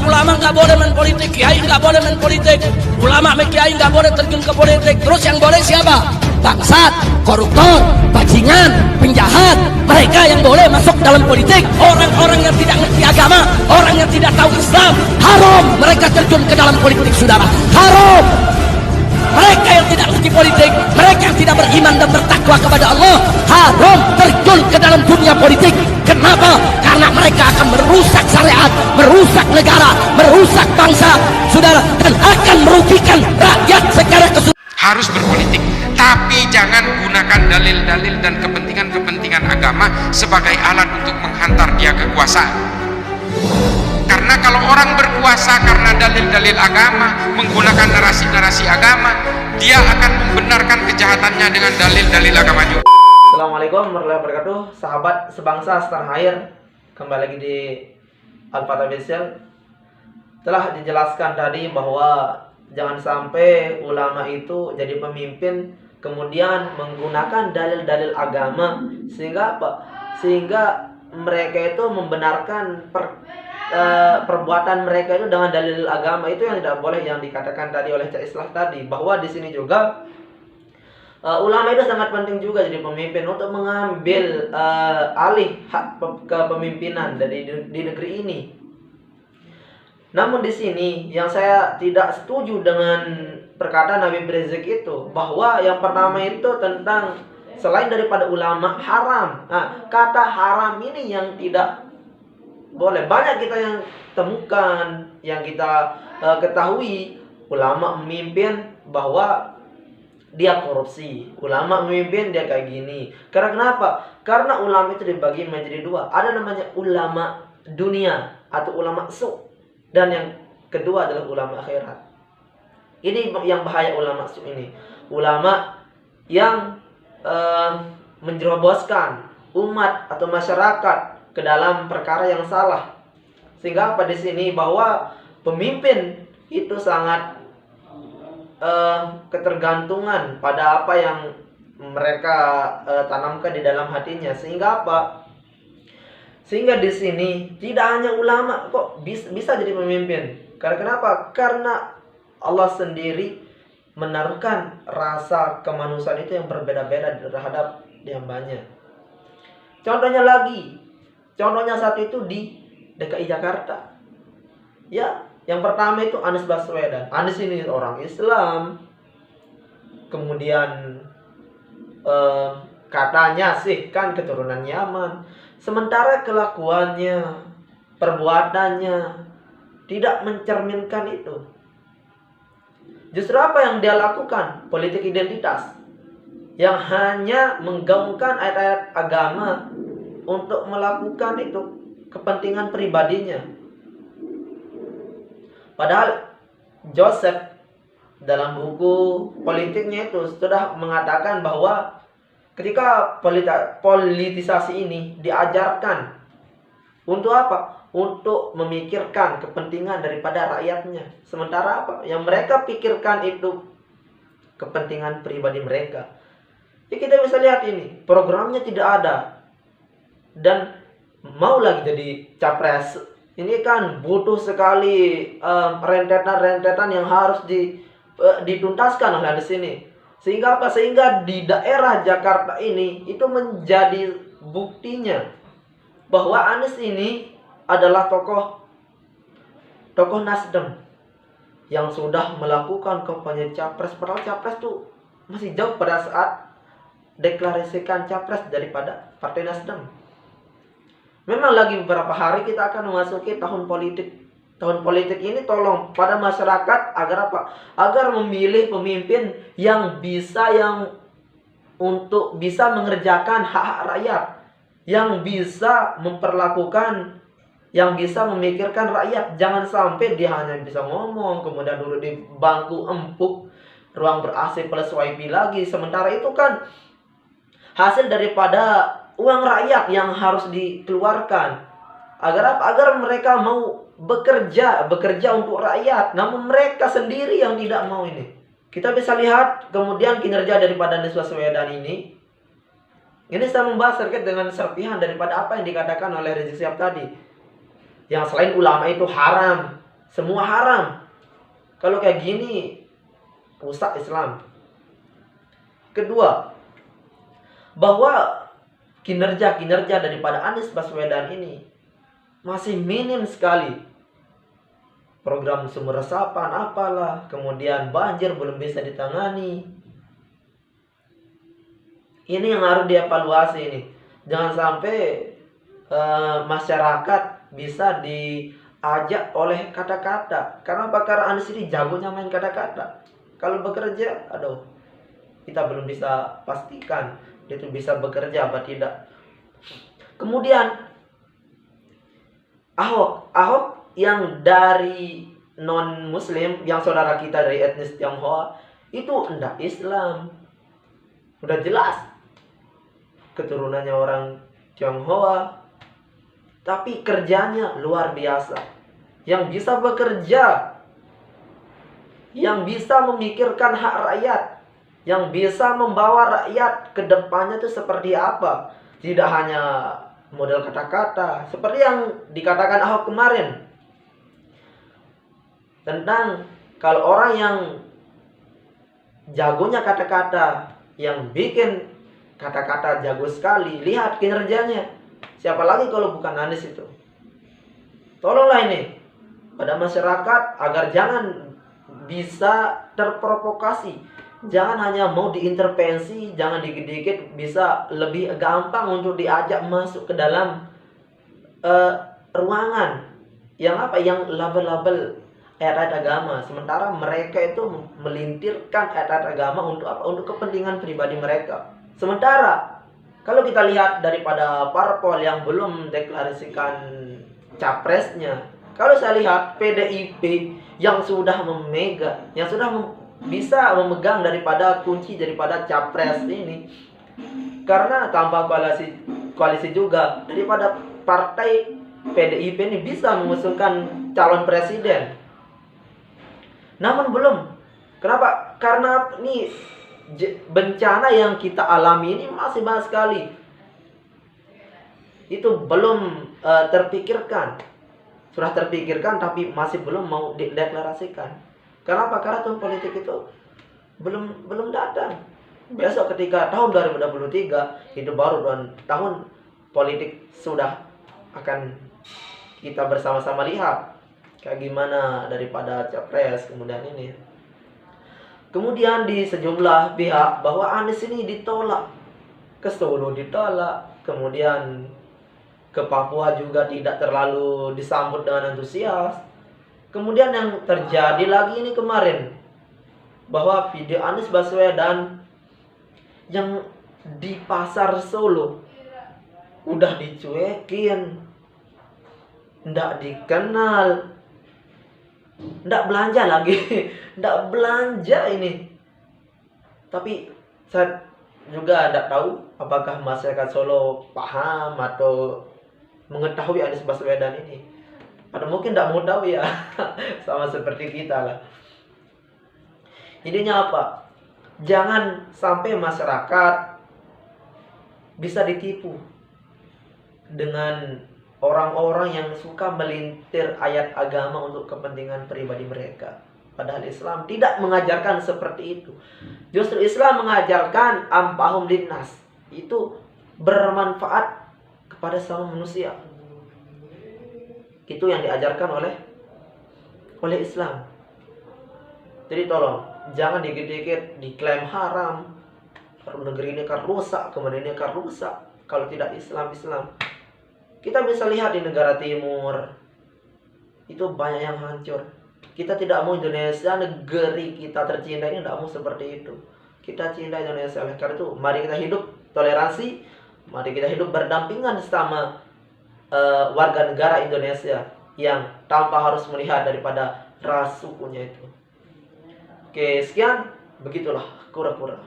ulama nggak boleh main politik, kiai nggak boleh main politik, ulama sama kiai nggak boleh terjun ke politik. Terus yang boleh siapa? Bangsat, koruptor, bajingan, penjahat. Mereka yang boleh masuk dalam politik. Orang-orang yang tidak ngerti agama, orang yang tidak tahu Islam, haram mereka terjun ke dalam politik, saudara. Haram. Mereka yang tidak ngerti politik, mereka yang tidak beriman dan bertakwa kepada Allah, haram terjun ke dalam dunia politik. Kenapa? Karena mereka akan merusak syariat, merusak negara, merusak bangsa, saudara, dan akan merugikan rakyat secara keseluruhan. Harus berpolitik, tapi jangan gunakan dalil-dalil dan kepentingan-kepentingan agama sebagai alat untuk menghantar dia kekuasaan. Karena kalau orang berkuasa karena dalil-dalil agama, menggunakan narasi-narasi agama, dia akan membenarkan kejahatannya dengan dalil-dalil agama juga. Assalamualaikum warahmatullahi wabarakatuh, sahabat sebangsa setanah air. Kembali lagi di Al-Fatah Official. Telah dijelaskan tadi bahwa jangan sampai ulama itu jadi pemimpin kemudian menggunakan dalil-dalil agama sehingga apa? Sehingga mereka itu membenarkan perbuatan mereka itu dengan dalil agama. Itu yang tidak boleh, yang dikatakan tadi oleh Cak Islah tadi, bahwa di sini juga ulama itu sangat penting juga jadi pemimpin untuk mengambil alih hak kepemimpinan di negeri ini. Namun di sini yang saya tidak setuju dengan perkataan Habib Rizik itu, bahwa yang pertama itu tentang selain daripada ulama haram. Nah, kata haram ini yang tidak boleh. Banyak kita yang temukan, yang kita ketahui, ulama memimpin bahwa dia korupsi, ulama memimpin dia kayak gini. Karena kenapa? Karena ulama itu dibagi menjadi dua. Ada namanya ulama dunia atau ulama su, dan yang kedua adalah ulama akhirat. Ini yang bahaya ulama su ini. Ulama yang menjeroboskan umat atau masyarakat ke dalam perkara yang salah. Sehingga apa di sini bahwa pemimpin itu sangat ketergantungan pada apa yang mereka tanamkan di dalam hatinya. Sehingga apa? Sehingga di sini tidak hanya ulama kok bisa jadi pemimpin. Karena kenapa? Karena Allah sendiri menaruhkan rasa kemanusiaan itu yang berbeda-beda terhadap hambanya. Contohnya saat itu di DKI Jakarta. Ya, yang pertama itu Anies Baswedan. Anies ini orang Islam. Kemudian katanya sih kan keturunan Yaman. Sementara kelakuannya, perbuatannya tidak mencerminkan itu. Justru apa yang dia lakukan? Politik identitas. Yang hanya menggaungkan ayat-ayat agama untuk melakukan itu kepentingan pribadinya. Padahal Joseph dalam buku politiknya itu sudah mengatakan bahwa ketika politisasi ini diajarkan untuk apa? Untuk memikirkan kepentingan daripada rakyatnya. Sementara apa? Yang mereka pikirkan itu kepentingan pribadi mereka. Jadi kita bisa lihat ini, programnya tidak ada. Dan mau lagi jadi capres. Ini kan butuh sekali rentetan-rentetan yang harus dituntaskan oleh di sini. Sehingga apa? Sehingga di daerah Jakarta ini itu menjadi buktinya bahwa Anies ini adalah tokoh Nasdem yang sudah melakukan kampanye capres. Padahal capres tuh masih jauh pada saat deklarasikan capres daripada Partai Nasdem. Memang lagi beberapa hari kita akan memasuki tahun politik. Tahun politik ini tolong pada masyarakat agar apa? Agar memilih pemimpin yang bisa untuk bisa mengerjakan hak-hak rakyat, yang bisa memperlakukan, yang bisa memikirkan rakyat. Jangan sampai dia hanya bisa ngomong, kemudian duduk di bangku empuk, ruang ber-AC plus wifi lagi. Sementara itu kan hasil daripada uang rakyat yang harus dikeluarkan. Agar apa? Agar mereka mau bekerja untuk rakyat. Namun mereka sendiri yang tidak mau ini. Kita bisa lihat kemudian kinerja daripada Anies Baswedan ini. Ini saya membahas terkait dengan serpihan daripada apa yang dikatakan oleh Rizik Syihab tadi. Yang selain ulama itu haram, semua haram. Kalau kayak gini rusak Islam. Kedua, bahwa kinerja daripada Anies Baswedan ini masih minim sekali. Program sumber resapan apalah, kemudian banjir belum bisa ditangani. Ini yang harus dievaluasi ini. Jangan sampai masyarakat bisa diajak oleh kata-kata. Karena bakar Anies ini jagonya main kata-kata. Kalau bekerja, aduh, kita belum bisa pastikan dia itu bisa bekerja apa tidak. Kemudian Ahok yang dari non muslim, yang saudara kita dari etnis Tionghoa, itu enggak Islam. Udah jelas keturunannya orang Tionghoa, tapi kerjanya luar biasa. Yang bisa bekerja, yang bisa memikirkan hak rakyat, yang bisa membawa rakyat ke depannya itu seperti apa. Tidak hanya model kata-kata seperti yang dikatakan Ahok kemarin, tentang kalau orang yang jagonya kata-kata, yang bikin kata-kata jago sekali, lihat kinerjanya. Siapa lagi kalau bukan Anies itu. Tolonglah ini pada masyarakat agar jangan bisa terprovokasi. Jangan hanya mau diintervensi, jangan dikit-dikit bisa lebih gampang untuk diajak masuk ke dalam ruangan yang label-label ayat-ayat agama. Sementara mereka itu melintirkan ayat-ayat agama untuk apa? Untuk kepentingan pribadi mereka. Sementara kalau kita lihat daripada parpol yang belum deklarasikan capresnya, kalau saya lihat PDIP yang sudah memegang, yang sudah bisa memegang daripada kunci daripada capres ini, karena tanpa koalisi juga daripada partai PDIP ini bisa mengusungkan calon presiden. Namun belum. Kenapa? Karena ini bencana yang kita alami ini masih banyak sekali. Itu belum terpikirkan. Sudah terpikirkan tapi masih belum mau dideklarasikan. Kenapa? Karena tahun politik itu belum datang. Besok ketika tahun 2023 itu baru tahun politik sudah akan kita bersama-sama lihat kayak gimana daripada capres kemudian ini. Kemudian di sejumlah pihak bahwa Anies ini ditolak, ke Solo ditolak, kemudian ke Papua juga tidak terlalu disambut dengan antusias. Kemudian yang terjadi lagi ini kemarin, bahwa video Anies Baswedan yang di pasar Solo udah dicuekin, ndak dikenal, ndak belanja lagi, ndak belanja ini. Tapi saya juga ndak tahu apakah masyarakat Solo paham atau mengetahui Anies Baswedan ini. Atau mungkin ndak mau tahu ya, sama seperti kita lah. Intinya apa? Jangan sampai masyarakat bisa ditipu dengan orang-orang yang suka melintir ayat agama untuk kepentingan pribadi mereka. Padahal Islam tidak mengajarkan seperti itu. Justru Islam mengajarkan ampahum linnas. Itu bermanfaat kepada semua manusia. Itu yang diajarkan oleh Islam. Jadi tolong jangan dikit-dikit diklaim haram, negeri ini akan rusak, kemudian ini akan rusak kalau tidak Islam. Kita bisa lihat di negara timur itu banyak yang hancur. Kita tidak mau Indonesia, negeri kita tercinta ini, tidak mau seperti itu. Kita cinta Indonesia. Oleh karena itu mari kita hidup toleransi, mari kita hidup berdampingan sama warga negara Indonesia yang tanpa harus melihat daripada ras sukunya itu. Oke, sekian, begitulah kura-kura.